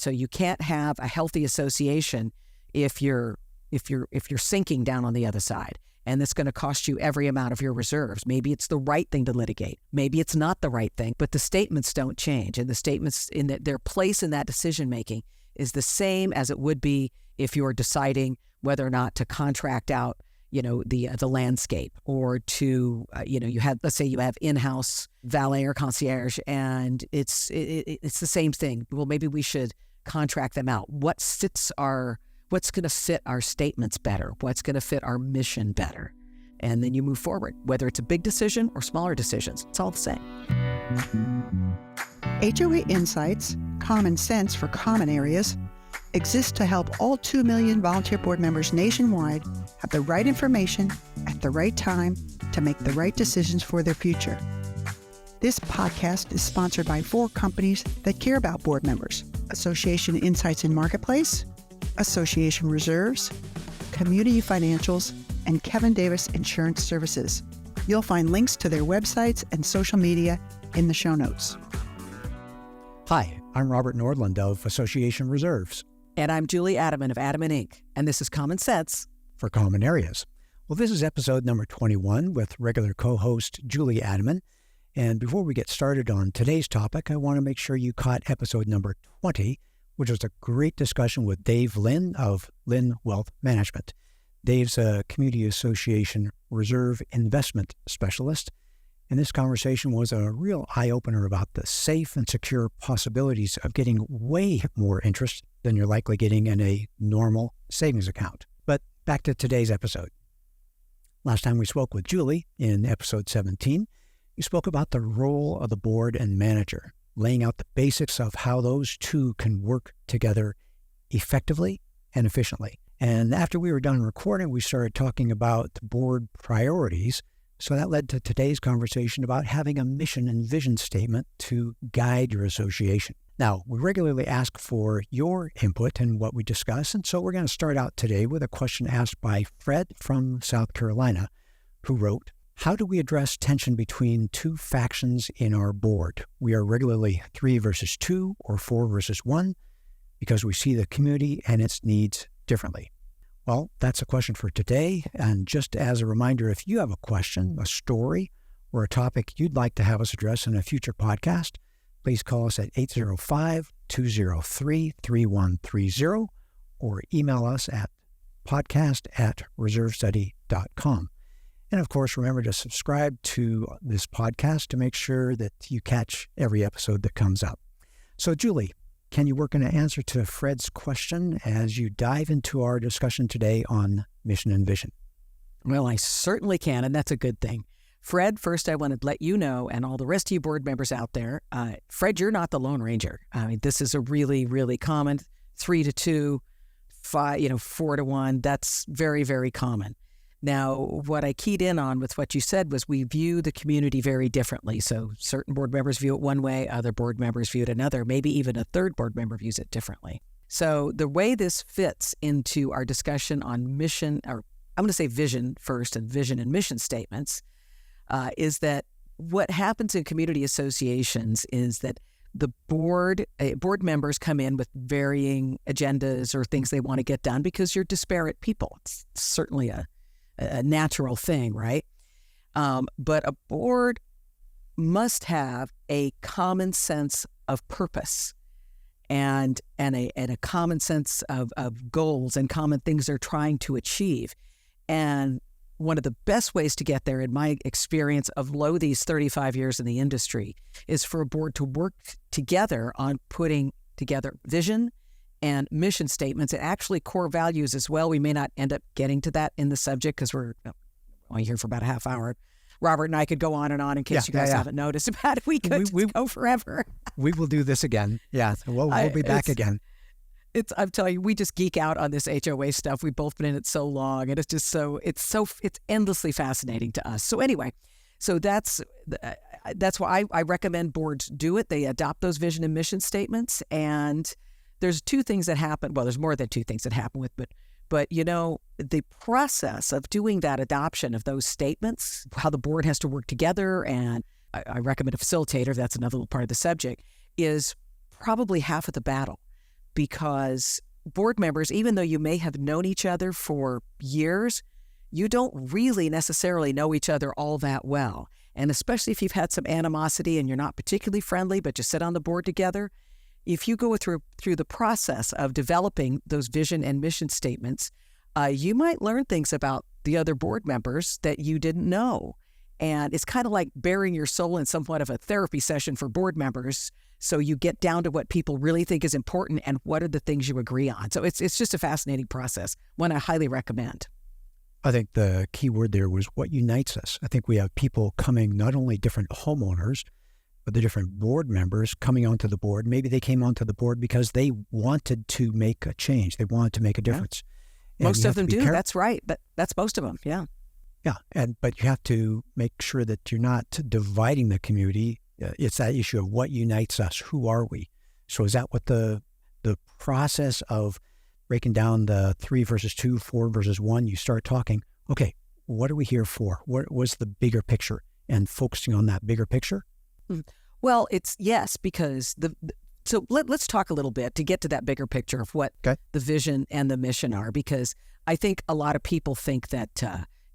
So you can't have a healthy association if you're sinking down on the other side. And it's going to cost you every amount of your reserves. Maybe it's the right thing to litigate. Maybe it's not the right thing, but the statements don't change. And the statements their place in that decision-making is the same as it would be if you're deciding whether or not to contract out, the landscape, or to, let's say you have in-house valet or concierge, and it's the same thing. Well, maybe we should contract them out. What's going to fit our statements better? What's going to fit our mission better? And then you move forward, whether it's a big decision or smaller decisions. It's all the same. HOA Insights, common sense for common areas, exists to help all 2 million volunteer board members nationwide have the right information at the right time to make the right decisions for their future. This podcast is sponsored by 4 companies that care about board members: Association Insights and Marketplace, Association Reserves, Community Financials, and Kevin Davis Insurance Services. You'll find links to their websites and social media in the show notes. Hi, I'm Robert Nordland of Association Reserves. And I'm Julie Adaman of Adaman Inc., and this is Common Sense for Common Areas. Well, this is episode number 21 with regular co-host Julie Adaman. And before we get started on today's topic, I want to make sure you caught episode number 20, which was a great discussion with Dave Lynn of Lynn Wealth Management. Dave's a Community Association Reserve Investment Specialist, and this conversation was a real eye-opener about the safe and secure possibilities of getting way more interest than you're likely getting in a normal savings account. But back to today's episode. Last time we spoke with Julie in episode 17, we spoke about the role of the board and manager, laying out the basics of how those two can work together effectively and efficiently. And after we were done recording, we started talking about the board priorities. So that led to today's conversation about having a mission and vision statement to guide your association. Now, we regularly ask for your input in what we discuss, and so we're going to start out today with a question asked by Fred from South Carolina, who wrote, "How do we address tension between 2 factions in our board? We are regularly 3 versus 2 or 4 versus 1 because we see the community and its needs differently." Well, that's a question for today. And just as a reminder, if you have a question, a story, or a topic you'd like to have us address in a future podcast, please call us at 805-203-3130 or email us at podcast@reservestudy.com. And of course, remember to subscribe to this podcast to make sure that you catch every episode that comes up. So Julie, can you work in an answer to Fred's question as you dive into our discussion today on mission and vision? Well, I certainly can, and that's a good thing. Fred, first I want to let you know, and all the rest of you board members out there, Fred, you're not the Lone Ranger. I mean, this is a really, really common 3 to 2, 5, 4 to 1. That's very, very common. Now, what I keyed in on with what you said was we view the community very differently. So certain board members view it one way, other board members view it another, maybe even a third board member views it differently. So the way this fits into our discussion on mission, or I'm going to say vision first, and vision and mission statements, is that what happens in community associations is that the board members come in with varying agendas or things they want to get done because you're disparate people. It's certainly a natural thing, right? But a board must have a common sense of purpose and a common sense of goals and common things they're trying to achieve. And one of the best ways to get there, in my experience of these 35 years in the industry, is for a board to work together on putting together vision and mission statements, and actually core values as well. We may not end up getting to that in the subject because we're only here for about a half hour. Robert and I could go on and on in case you guys haven't noticed about it. We could go forever. We will do this again. Yeah, we'll be back again. I'm telling you, we just geek out on this HOA stuff. We've both been in it so long, and it's endlessly fascinating to us. So anyway, that's why I recommend boards do it. They adopt those vision and mission statements, and there's 2 things that happen. Well, there's more than 2 things that happen with, but the process of doing that adoption of those statements, how the board has to work together, and I recommend a facilitator, that's another little part of the subject, is probably half of the battle. because board members, even though you may have known each other for years, you don't really necessarily know each other all that well. And especially if you've had some animosity and you're not particularly friendly, but you sit on the board together, if you go through the process of developing those vision and mission statements, you might learn things about the other board members that you didn't know. And it's kind of like bearing your soul in somewhat of a therapy session for board members. So you get down to what people really think is important and what are the things you agree on. So it's just a fascinating process, one I highly recommend. I think the key word there was what unites us. I think we have people coming, not only different homeowners, but the different board members coming onto the board. Maybe they came onto the board because they wanted to make a change. They wanted to make a difference. Yeah. Most of them do. That's right. That's most of them. Yeah. Yeah. But you have to make sure that you're not dividing the community. It's that issue of what unites us. Who are we? So is that what the process of breaking down the 3 versus 2, 4 versus 1, you start talking, okay, what are we here for? What was the bigger picture? And focusing on that bigger picture? Well, it's yes, because so let's talk a little bit to get to that bigger picture of what the vision and the mission are, because I think a lot of people think that,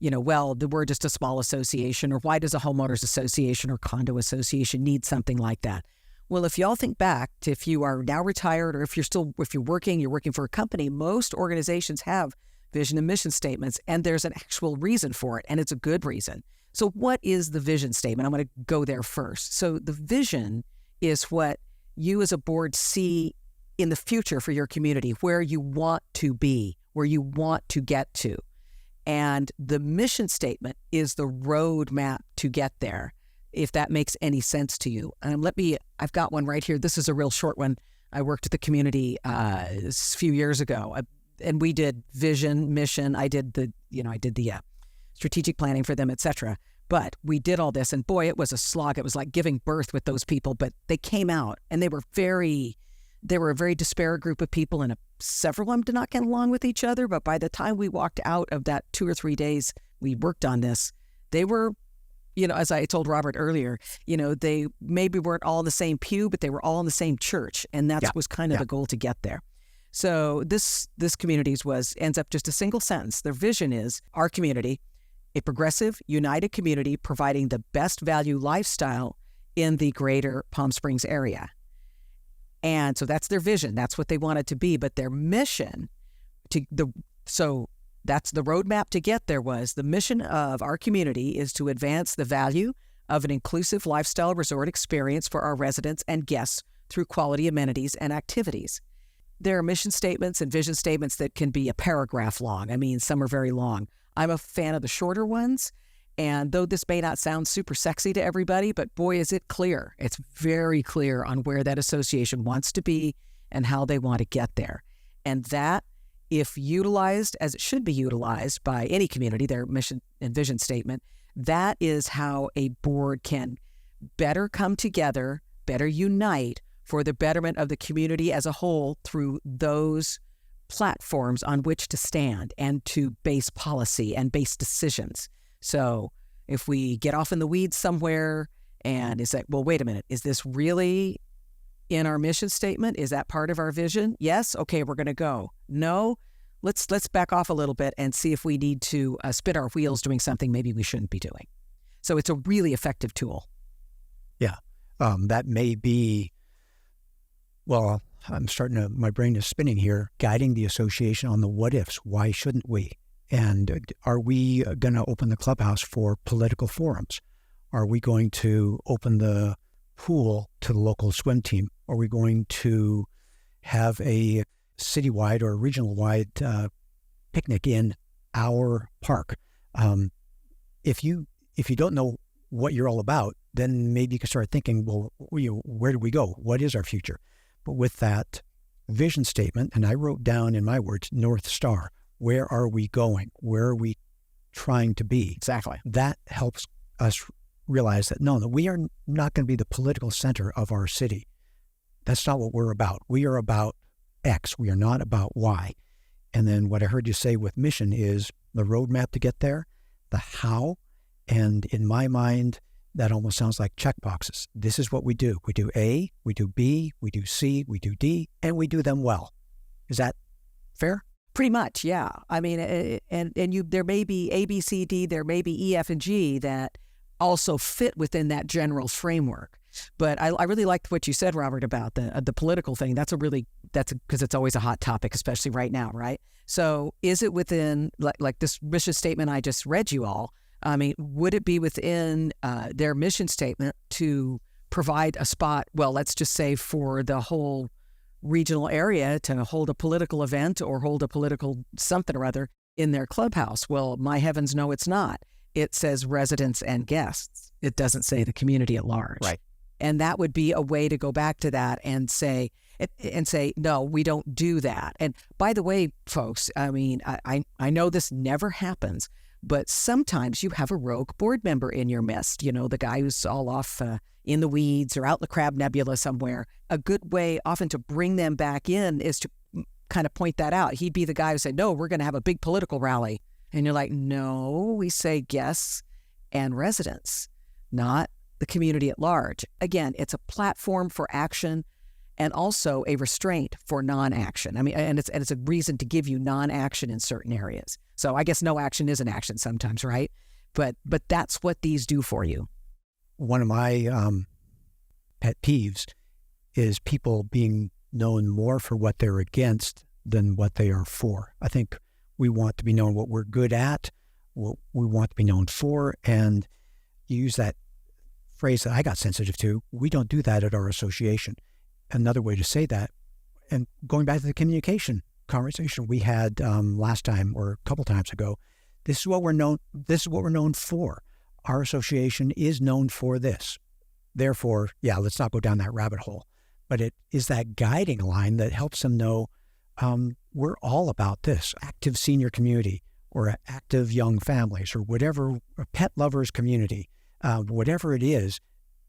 we're just a small association, or why does a homeowners association or condo association need something like that? Well, if y'all think back to if you are now retired, or if you're working for a company, most organizations have vision and mission statements, and there's an actual reason for it, and it's a good reason. So what is the vision statement? I'm going to go there first. So the vision is what you as a board see in the future for your community, where you want to be, where you want to get to. And the mission statement is the roadmap to get there, if that makes any sense to you. I've got one right here. This is a real short one. I worked at the community a few years ago, and we did vision, mission. I did the strategic planning for them, etc. But we did all this, and boy, it was a slog. It was like giving birth with those people, but they came out, and they were a very disparate group of people, and several of them did not get along with each other. But by the time we walked out of that 2 or 3 days we worked on this, they were, as I told Robert earlier, they maybe weren't all in the same pew, but they were all in the same church, and that was kind of the goal to get there. So this community's ends up just a single sentence. Their vision is our community, a progressive, united community providing the best value lifestyle in the greater Palm Springs area. And so that's their vision. That's what they want it to be. But their mission, so that's the roadmap to get there. Was the mission of our community is to advance the value of an inclusive lifestyle resort experience for our residents and guests through quality amenities and activities. There are mission statements and vision statements that can be a paragraph long. I mean, some are very long. I'm a fan of the shorter ones. And though this may not sound super sexy to everybody, but boy, is it clear. It's very clear on where that association wants to be and how they want to get there. And that, if utilized as it should be utilized by any community, their mission and vision statement, that is how a board can better come together, better unite for the betterment of the community as a whole through those platforms on which to stand and to base policy and base decisions. So if we get off in the weeds somewhere and it's like, well, wait a minute, is this really in our mission statement? Is that part of our vision? Yes. Okay, we're going to go. No, let's back off a little bit and see if we need to spin our wheels doing something maybe we shouldn't be doing. So it's a really effective tool. Yeah, that may be, well, my brain is spinning here, guiding the association on the what ifs. Why shouldn't we? And are we going to open the clubhouse for political forums? Are we going to open the pool to the local swim team? Are we going to have a citywide or regional-wide picnic in our park? If you don't know what you're all about, then maybe you can start thinking, well, where do we go? What is our future? But with that vision statement, and I wrote down in my words, North Star. Where are we going? Where are we trying to be? Exactly. That helps us realize that, no, we are not going to be the political center of our city. That's not what we're about. We are about X. We are not about Y. And then what I heard you say with mission is the roadmap to get there, the how, and in my mind, that almost sounds like check boxes. This is what we do. We do A, we do B, we do C, we do D, and we do them well. Is that fair? Pretty much, yeah. I mean, there may be A, B, C, D, there may be E, F, and G that also fit within that general framework. But I really liked what you said, Robert, about the political thing. That's because it's always a hot topic, especially right now, right? So is it within, like this mission statement I just read you all, I mean, would it be within their mission statement to provide a spot, well, let's just say for the whole regional area to hold a political event or hold a political something or other in their clubhouse? Well, my heavens, no, it's not. It says residents and guests. It doesn't say the community at large. Right. And that would be a way to go back to that and say, no, we don't do that. And by the way, folks, I mean, I know this never happens, but sometimes you have a rogue board member in your midst, you know, the guy who's all off in the weeds or out in the Crab Nebula somewhere. A good way often to bring them back in is to kind of point that out. He'd be the guy who said, no, we're going to have a big political rally. And you're like, no, we say guests and residents, not the community at large. Again, it's a platform for action and also a restraint for non-action. I mean, and it's a reason to give you non-action in certain areas. So I guess no action is an action sometimes, right? But that's what these do for you. One of my pet peeves is people being known more for what they're against than what they are for. I think we want to be known what we're good at, what we want to be known for, and you use that phrase that I got sensitive to. We don't do that at our association. Another way to say that, and going back to the communication conversation we had last time or a couple times ago, this is what we're known for. Our association is known for this. Therefore, yeah, let's not go down that rabbit hole. But it is that guiding line that helps them know we're all about this. Active senior community or active young families or whatever, a pet lovers community. Whatever it is,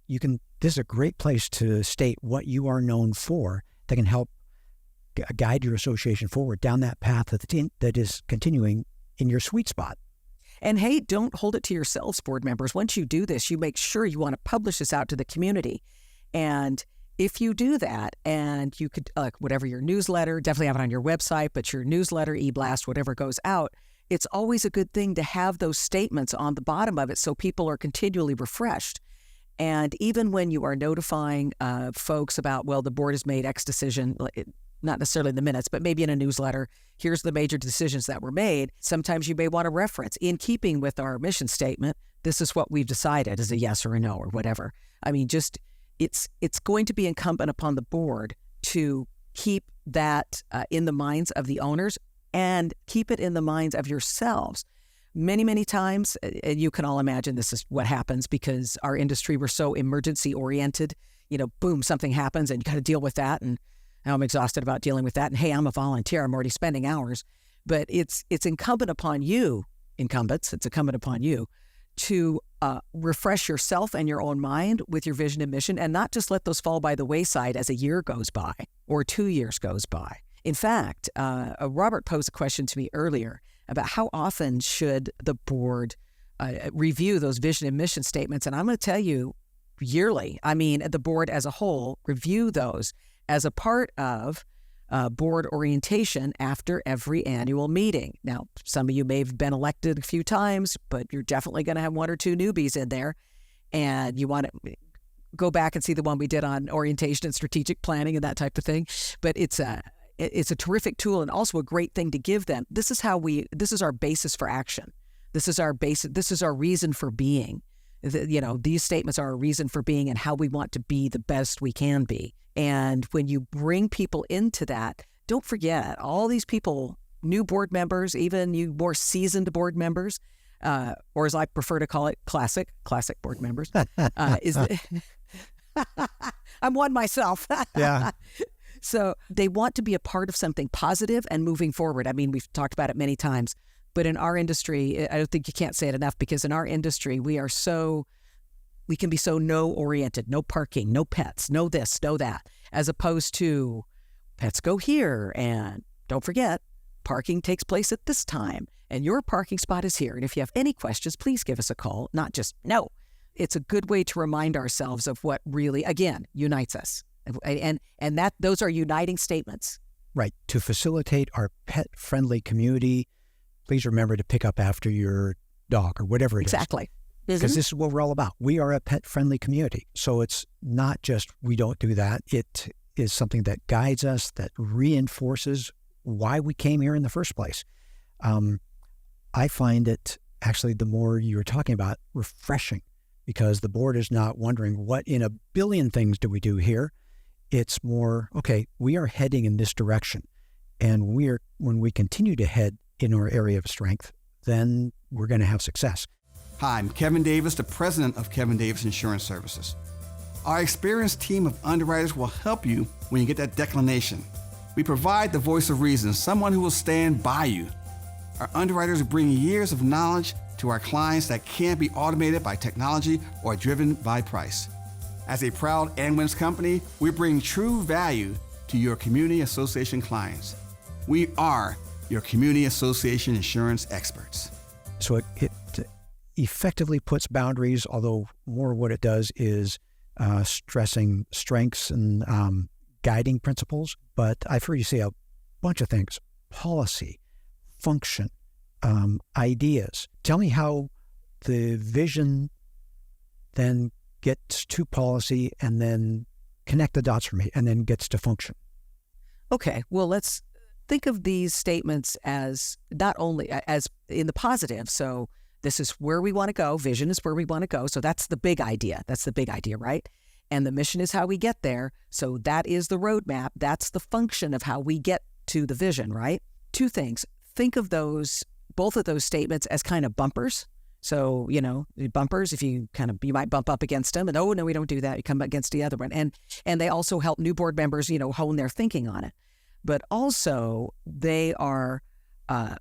this is a great place to state what you are known for that can help guide your association forward down that path that is continuing in your sweet spot. And hey, don't hold it to yourselves, board members. Once you do this, you make sure you want to publish this out to the community. And if you do that, and you could, whatever your newsletter, definitely have it on your website, but your newsletter, e-blast, whatever goes out, it's always a good thing to have those statements on the bottom of it so people are continually refreshed. And even when you are notifying folks about, well, the board has made X decision, not necessarily in the minutes, but maybe in a newsletter, here's the major decisions that were made. Sometimes you may want to reference, in keeping with our mission statement, this is what we've decided as a yes or a no or whatever. I mean, just it's going to be incumbent upon the board to keep that in the minds of the owners and keep it in the minds of yourselves. Many, many times, and you can all imagine this is what happens because our industry, we're so emergency oriented, you know, boom, something happens and you got to deal with that. And I'm exhausted about dealing with that. And hey, I'm a volunteer. I'm already spending hours. But it's incumbent upon you, it's incumbent upon you to refresh yourself and your own mind with your vision and mission and not just let those fall by the wayside as a year goes by or 2 years goes by. In fact, Robert posed a question to me earlier about how often should the board review those vision and mission statements. And I'm going to tell you, yearly. I mean, the board as a whole review those as a part of board orientation after every annual meeting. Now, some of you may have been elected a few times, but you're definitely going to have 1 or 2 newbies in there. And you want to go back and see the one we did on orientation and strategic planning and that type of thing. But it's a terrific tool and also a great thing to give them. This is our basis for action. This is our reason for being. These statements are a reason for being and how we want to be the best we can be. And when you bring people into that, don't forget all these people, new board members, even you more seasoned board members, or as I prefer to call it, classic board members. I'm one myself. Yeah. So they want to be a part of something positive and moving forward. I mean, we've talked about it many times, but in our industry, I don't think you can't say it enough because in our industry, we can be so no-oriented, no parking, no pets, no this, no that, as opposed to pets go here and don't forget, parking takes place at this time and your parking spot is here. And if you have any questions, please give us a call, not just no. it's a good way to remind ourselves of what really, again, unites us. And that those are uniting statements. Right. To facilitate our pet-friendly community, please remember to pick up after your dog or whatever it is. Exactly. Because this is what we're all about. We are a pet-friendly community. So it's not just we don't do that. It is something that guides us, that reinforces why we came here in the first place. I find it actually, the more you're talking about, refreshing, because the board is not wondering what in a billion things do we do here. It's more, okay, we are heading in this direction. And when we continue to head in our area of strength, then we're going to have success. Hi, I'm Kevin Davis, the president of Kevin Davis Insurance Services. Our experienced team of underwriters will help you when you get that declination. We provide the voice of reason, someone who will stand by you. Our underwriters bring years of knowledge to our clients that can't be automated by technology or driven by price. As a proud Anwins company, we bring true value to your community association clients. We are your community association insurance experts. So it effectively puts boundaries, although more what it does is stressing strengths and guiding principles. But I've heard you say a bunch of things: policy, function, ideas. Tell me how the vision then gets to policy and then connect the dots for me and then gets to function. Okay, well, let's think of these statements as not only as in the positive. So this is where we want to go. Vision is where we want to go. So that's the big idea. That's the big idea, right? And the mission is how we get there. So that is the roadmap. That's the function of how we get to the vision, right? Two things. Think of both of those statements as kind of bumpers. So, bumpers, if you might bump up against them and, oh, no, we don't do that. You come against the other one. And they also help new board members, hone their thinking on it. But also they are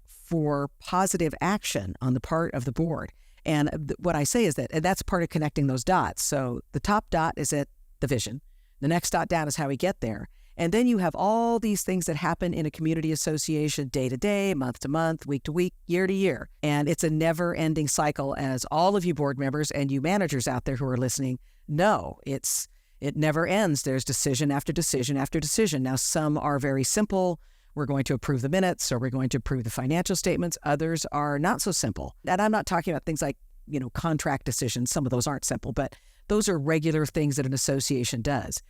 for positive action on the part of the board. And what I say is that, and that's part of connecting those dots. So the top dot is at the vision. The next dot down is how we get there. And then you have all these things that happen in a community association day to day, month to month, week to week, year to year. And it's a never-ending cycle, as all of you board members and you managers out there who are listening know. It never ends. There's decision after decision after decision. Now, some are very simple. We're going to approve the minutes, or we're going to approve the financial statements. Others are not so simple. And I'm not talking about things like, contract decisions. Some of those aren't simple, but those are regular things that an association does.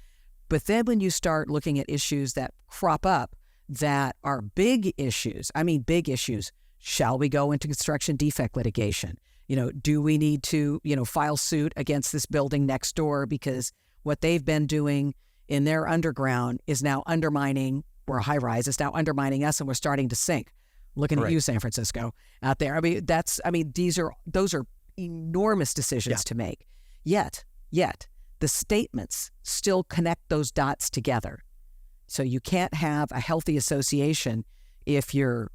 But then when you start looking at issues that crop up that are big issues, shall we go into construction defect litigation? Do we need to, file suit against this building next door because what they've been doing in their underground is now undermining, or a high rise is now undermining us, and we're starting to sink. Looking at you, San Francisco, out there. Those are enormous decisions to make. Yet the statements still connect those dots together. So you can't have a healthy association if you're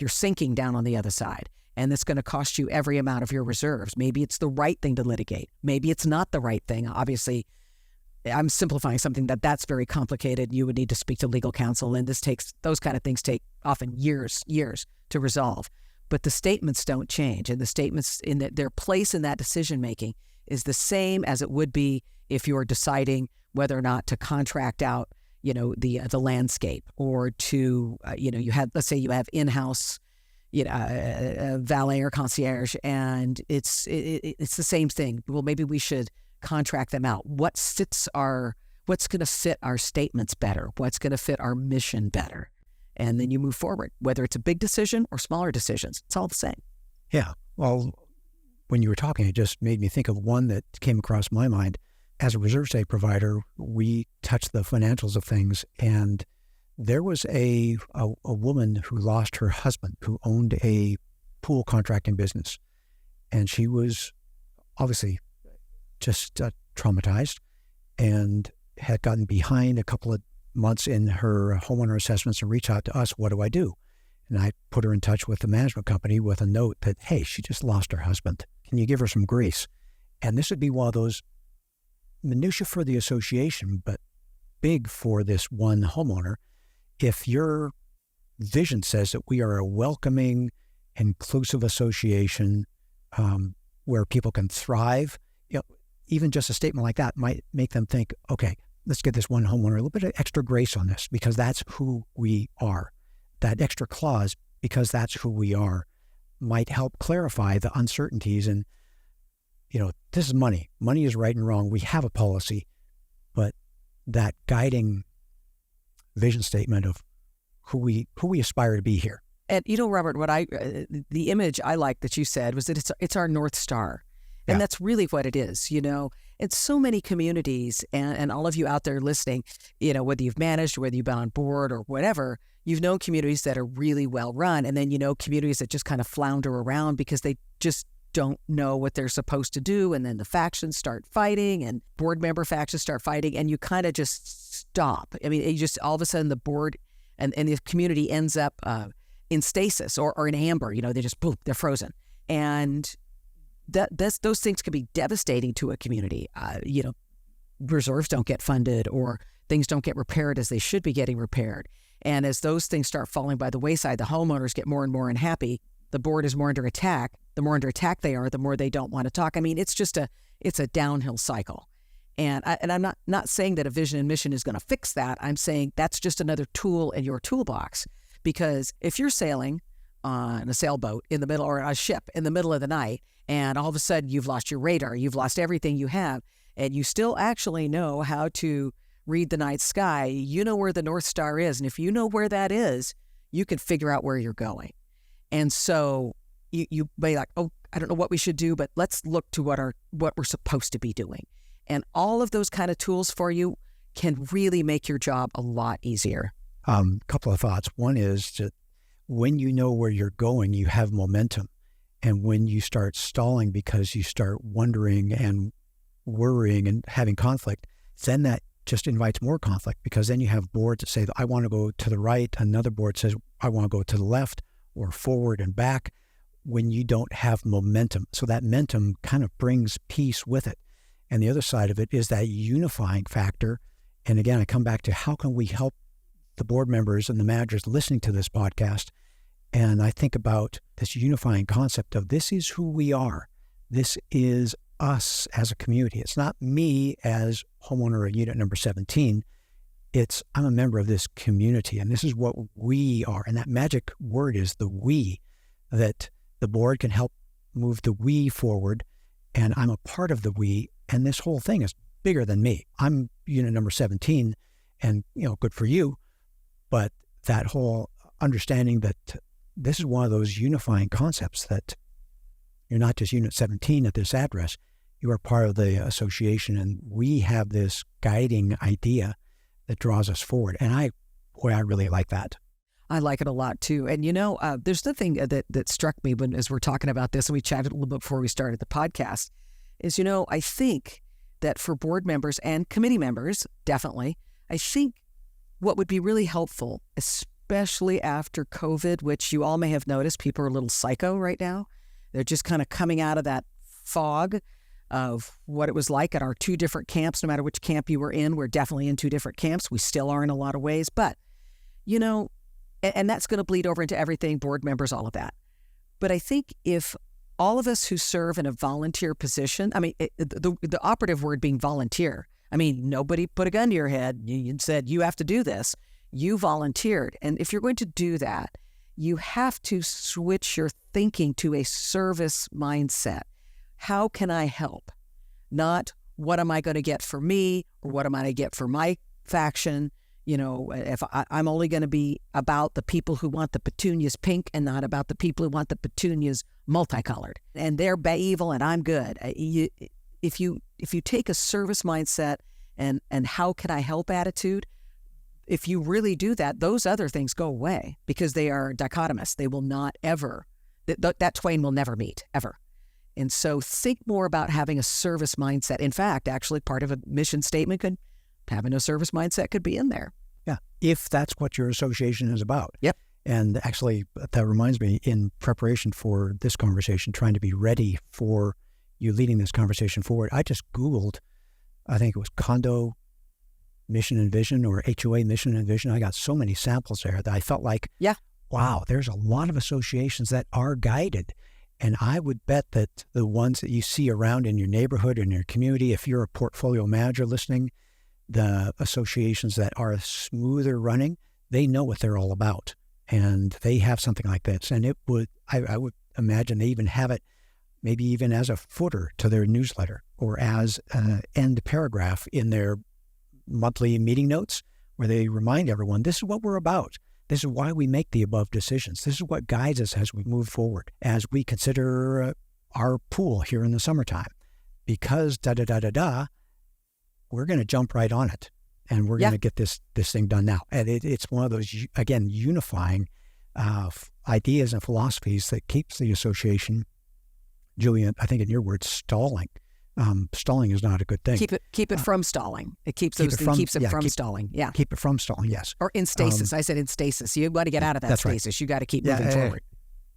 sinking down on the other side, and it's going to cost you every amount of your reserves. Maybe it's the right thing to litigate. Maybe it's not the right thing. Obviously, I'm simplifying something that's very complicated. You would need to speak to legal counsel, and those kind of things take often years to resolve. But the statements don't change, and the statements their place in that decision making is the same as it would be if you're deciding whether or not to contract out, the landscape, or to, let's say you have in-house, valet or concierge, and it's the same thing. Well, maybe we should contract them out. What's going to fit our statements better? What's going to fit our mission better? And then you move forward, whether it's a big decision or smaller decisions. It's all the same. Yeah. Well, when you were talking, it just made me think of one that came across my mind. As a reserve state provider, we touch the financials of things, and there was a woman who lost her husband, who owned a pool contracting business, and she was obviously just traumatized and had gotten behind a couple of months in her homeowner assessments and reached out to us, what do I do? And I put her in touch with the management company with a note that, hey, she just lost her husband. Can you give her some grace? And this would be one of those minutiae for the association, but big for this one homeowner. If your vision says that we are a welcoming, inclusive association where people can thrive even just a statement like that might make them think, okay, let's give this one homeowner a little bit of extra grace on this because that's who we are. That extra clause, because that's who we are, might help clarify the uncertainties. And, this is money. Money is right and wrong. We have a policy, but that guiding vision statement of who we aspire to be here. And Robert, the image I like that you said was that it's our North Star. And that's really what it is, And so many communities, and all of you out there listening, whether you've managed, whether you've been on board or whatever, you've known communities that are really well run. And then, communities that just kind of flounder around because they just don't know what they're supposed to do. And then the factions start fighting and board member factions start fighting and you kind of just stop. I mean, you just all of a sudden the board and the community ends up in stasis or in amber, they just, boom, they're frozen. And those things can be devastating to a community. Reserves don't get funded or things don't get repaired as they should be getting repaired. And as those things start falling by the wayside, the homeowners get more and more unhappy. The board is more under attack. The more under attack they are, the more they don't want to talk. I mean, it's a downhill cycle. And I'm not saying that a vision and mission is going to fix that. I'm saying that's just another tool in your toolbox. Because if you're sailing on a sailboat in the middle or a ship in the middle of the night, and all of a sudden you've lost your radar, you've lost everything you have, and you still actually know how to read the night sky, you know where the North Star is. And if you know where that is, you can figure out where you're going. And so you may be like, oh, I don't know what we should do, but let's look to what we're supposed to be doing. And all of those kind of tools for you can really make your job a lot easier. Couple of thoughts. One is that when you know where you're going, you have momentum. And when you start stalling because you start wondering and worrying and having conflict, then that just invites more conflict because then you have boards that say, I want to go to the right. Another board says, I want to go to the left or forward and back when you don't have momentum. So that momentum kind of brings peace with it. And the other side of it is that unifying factor. And again, I come back to how can we help the board members and the managers listening to this podcast. And I think about this unifying concept of this is who we are. This is us as a community. It's not me as homeowner of unit number 17. It's I'm a member of this community and this is what we are. And that magic word is the we, that the board can help move the we forward. And I'm a part of the we. And this whole thing is bigger than me. I'm unit number 17 and, good for you. But that whole understanding that this is one of those unifying concepts that you're not just unit 17 at this address. You are part of the association and we have this guiding idea that draws us forward. And I really like that. I like it a lot too. And there's the thing that struck me as we're talking about this, and we chatted a little bit before we started the podcast, is, I think that for board members and committee members, definitely, I think what would be really helpful, especially after COVID, which you all may have noticed, people are a little psycho right now. They're just kind of coming out of that fog of what it was like at our two different camps. No matter which camp you were in, we're definitely in two different camps. We still are in a lot of ways, but, and that's going to bleed over into everything, board members, all of that. But I think if all of us who serve in a volunteer position, the operative word being volunteer, nobody put a gun to your head and said, you have to do this. You volunteered. And if you're going to do that, you have to switch your thinking to a service mindset. How can I help? Not what am I going to get for me or what am I going to get for my faction? If I'm only going to be about the people who want the petunias pink and not about the people who want the petunias multicolored. And they're evil and I'm good. If you take a service mindset and how can I help attitude, if you really do that, those other things go away because they are dichotomous. They will not ever, that twain will never meet, ever. And so think more about having a service mindset. In fact, actually part of a mission statement having a service mindset could be in there. Yeah, if that's what your association is about. Yep. And actually, that reminds me, in preparation for this conversation, trying to be ready for you leading this conversation forward, I just Googled, I think it was condo mission and vision or HOA mission and vision. I got so many samples there that I felt like, wow, there's a lot of associations that are guided. And I would bet that the ones that you see around in your neighborhood, in your community, if you're a portfolio manager listening, the associations that are smoother running, they know what they're all about. And they have something like this. And I would imagine they even have it maybe even as a footer to their newsletter or as an end paragraph in their monthly meeting notes, where they remind everyone, this is what we're about. This is why we make the above decisions. This is what guides us as we move forward, as we consider our pool here in the summertime. Because da-da-da-da-da, we're going to jump right on it. And we're going to get this thing done now. And it's one of those, again, unifying ideas and philosophies that keeps the association, Julian, I think in your words, stalling. Stalling is not a good thing. Keep it from stalling. It keeps it from stalling. Yeah. Keep it from stalling. Yes. Or in stasis. I said in stasis. You got to get out of that stasis. Right. You got to keep moving forward.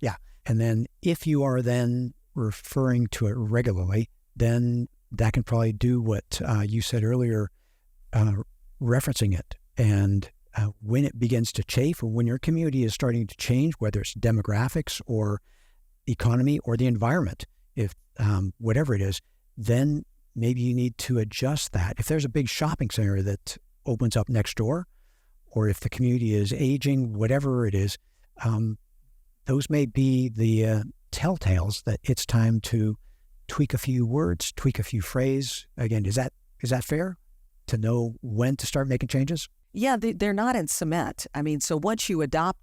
Yeah. And then if you are then referring to it regularly, then that can probably do what you said earlier, referencing it. And when it begins to chafe, or when your community is starting to change, whether it's demographics or economy or the environment, if whatever it is, then maybe you need to adjust that. If there's a big shopping center that opens up next door, or if the community is aging, whatever it is, those may be the telltales that it's time to tweak a few words, tweak a few phrases. Again, is that fair to know when to start making changes? Yeah, they're not in cement. I mean, so once you adopt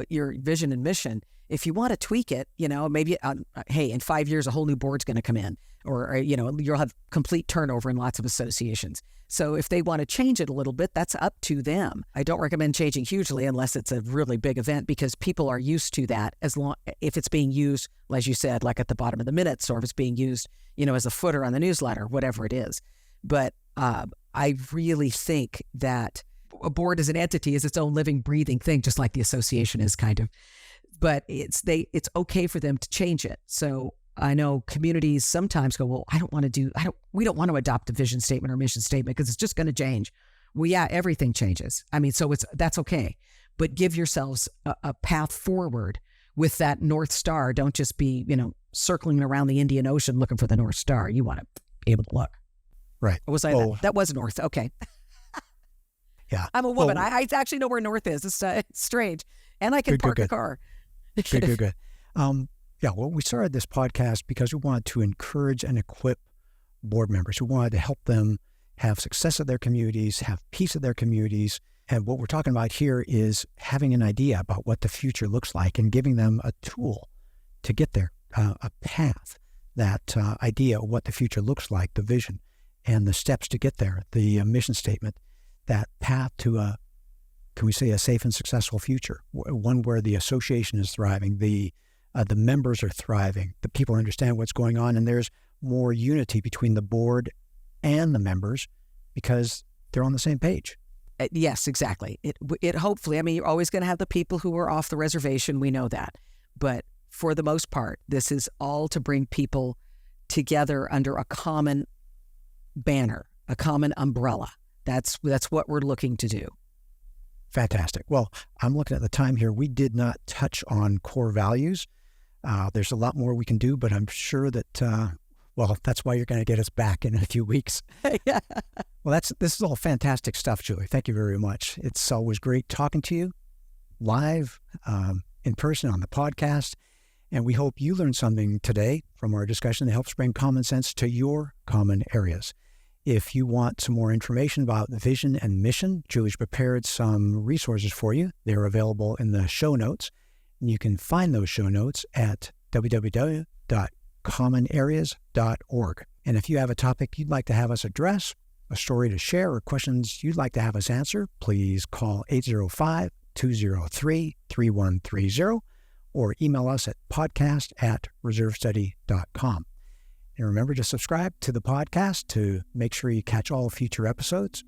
your vision and mission, if you want to tweak it, maybe, hey, in 5 years, a whole new board's going to come in, or, you'll have complete turnover in lots of associations. So if they want to change it a little bit, that's up to them. I don't recommend changing hugely unless it's a really big event, because people are used to that if it's being used, as you said, like at the bottom of the minutes, or if it's being used, as a footer on the newsletter, whatever it is. But I really think that a board as an entity is its own living, breathing thing, just like the association is kind of. But it's okay for them to change it. So I know communities sometimes go, well, we don't want to adopt a vision statement or mission statement because it's just going to change. Well, yeah, everything changes. I mean, so that's okay. But give yourselves a path forward with that North Star. Don't just be, circling around the Indian Ocean looking for the North Star. You want to be able to look. Right. Or was I that was North. Okay. Yeah. I'm a woman. I actually know where North is. It's strange. And I can park a car. Good. Well, we started this podcast because we wanted to encourage and equip board members. We wanted to help them have success at their communities, have peace at their communities. And what we're talking about here is having an idea about what the future looks like and giving them a tool to get there, a path, that idea of what the future looks like, the vision, and the steps to get there, the mission statement, that path to can we say a safe and successful future, one where the association is thriving, the members are thriving, the people understand what's going on, and there's more unity between the board and the members because they're on the same page. Yes, exactly. It hopefully, I mean, you're always going to have the people who are off the reservation. We know that. But for the most part, this is all to bring people together under a common banner, a common umbrella. That's what we're looking to do. Fantastic. Well, I'm looking at the time here. We did not touch on core values. There's a lot more we can do, but I'm sure that, that's why you're going to get us back in a few weeks. Yeah. Well, this is all fantastic stuff, Julie. Thank you very much. It's always great talking to you live, in person on the podcast. And we hope you learned something today from our discussion that helps bring common sense to your common areas. If you want some more information about vision and mission, Julie's prepared some resources for you. They're available in the show notes. And you can find those show notes at www.commonareas.org. And if you have a topic you'd like to have us address, a story to share, or questions you'd like to have us answer, please call 805-203-3130 or email us at podcast@reservestudy.com. And remember to subscribe to the podcast to make sure you catch all future episodes.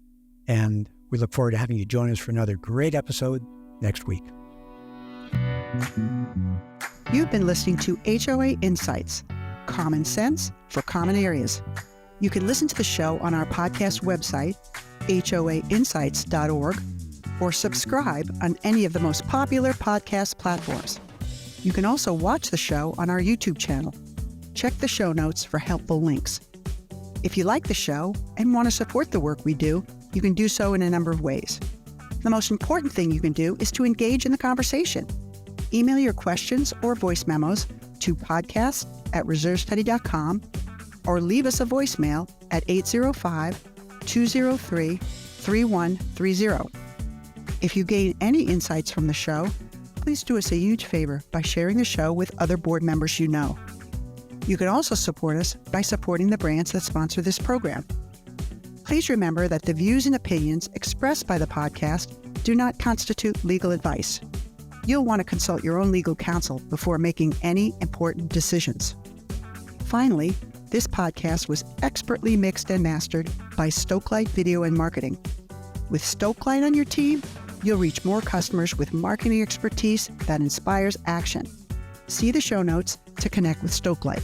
And we look forward to having you join us for another great episode next week. You've been listening to HOA Insights, common sense for common areas. You can listen to the show on our podcast website, hoainsights.org, or subscribe on any of the most popular podcast platforms. You can also watch the show on our YouTube channel. Check the show notes for helpful links. If you like the show and want to support the work we do, you can do so in a number of ways. The most important thing you can do is to engage in the conversation. Email your questions or voice memos to podcast@reservestudy.com or leave us a voicemail at 805-203-3130. If you gain any insights from the show, please do us a huge favor by sharing the show with other board members you know. You can also support us by supporting the brands that sponsor this program. Please remember that the views and opinions expressed by the podcast do not constitute legal advice. You'll want to consult your own legal counsel before making any important decisions. Finally, this podcast was expertly mixed and mastered by Stokelight Video and Marketing. With Stokelight on your team, you'll reach more customers with marketing expertise that inspires action. See the show notes to connect with Stokelight.